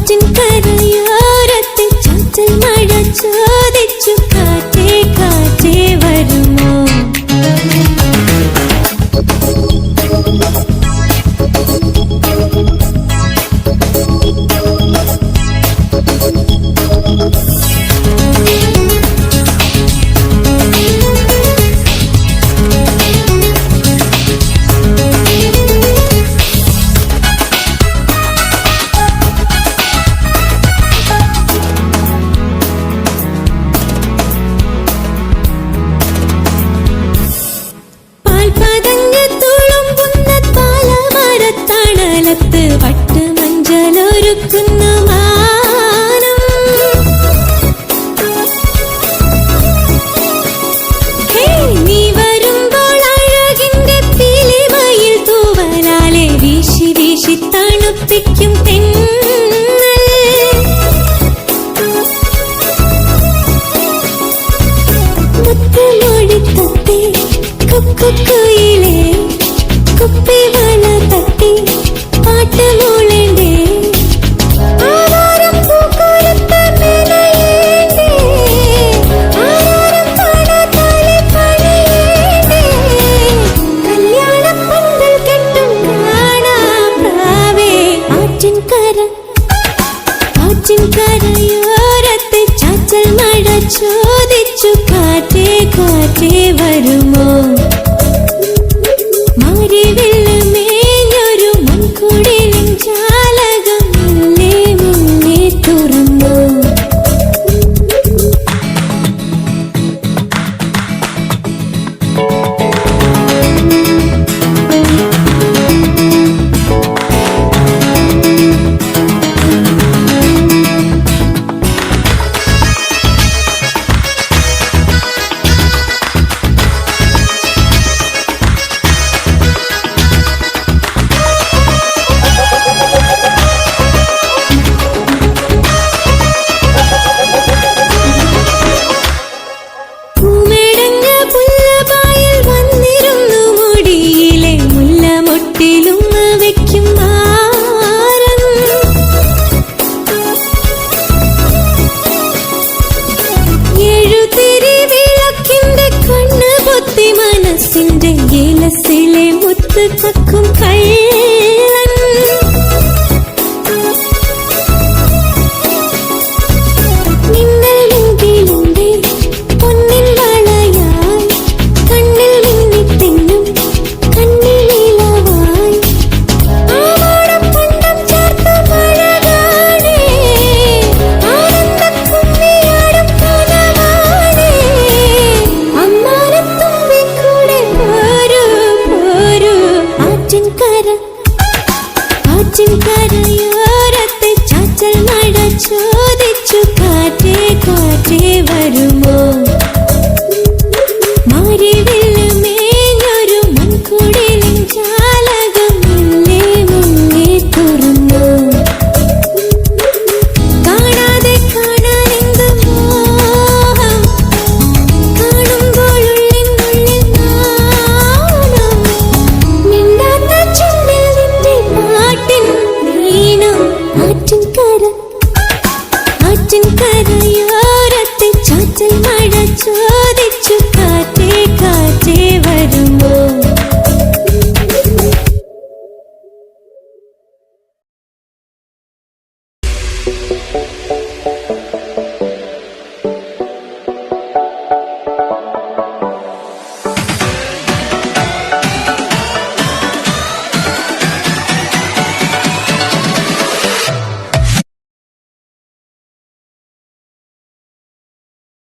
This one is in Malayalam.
കരയോരത്ത് ചാറ്റൽ മഴ ചോദിച്ചു കാറ്റേ കാറ്റേ വരുമോ. വട്ട് മഞ്ചലൊരുക്കുന്ന മാനം നീ വരുമ്പോൾ അഴകിന്റെ പീലിമയിൽ തൂവലാലെ വീശി വീശി തണുപ്പിക്കും തെന്നൽ. മുത്തുമൊഴി തട്ടി കുക്കുയിലെ കുപ്പിവള തട്ടി പാട്ട് മൂളേണ്ടേ ആവാരം പൂക്കൊരുത്ത മെനയേണ്ടേ ആവാരം കാണാതാലെ പണിയേണ്ടേ കല്യാണപ്പന്തൽ കെട്ടും കാണാപ്രാവേ. ആറ്റിൻകരയോരത്ത് ചാറ്റൽ മഴ ചോദിച്ചു കാറ്റേ കാറ്റേ വരുമോ. മനസ്സിന്റെ ഏലസിലെ മുത്ത് ചക്കും കള്ളൻ മിന്നൽ മുകിലുണ്ടേ പൊന്നിൻ വളയായി കണ്ണിൽ മിന്നിത്തെന്നും കണ്ണിലീലവായി ആവാടം പണ്ടം ചേർത്ത മഴകാണേ ആനന്ദക്കുമ്മിയാടും കനവാണേ അമ്മാനത്തുമ്പി ആറ്റിൻകരയോരത്ത് ചാറ്റൽ മഴ ചോദിച്ചു കാറ്റേ കാറ്റേ വരുമോ. മാരിവില്ല് മേഞ്ഞൊരു മൺകുടിലിൻ ജാലകം മെല്ലെ മെല്ലെ തുറന്നു. കാണാതെ കാണാനെന്ത് മോഹം കാണുമ്പോൾ ഉള്ളിനുള്ളിൽ നാണം മിണ്ടാത്ത ചുണ്ടിൽ നിന്റെ പാട്ടിൻ ഈണം. ആറ്റിൻകരയോരത്ത് ചാറ്റൽ മഴ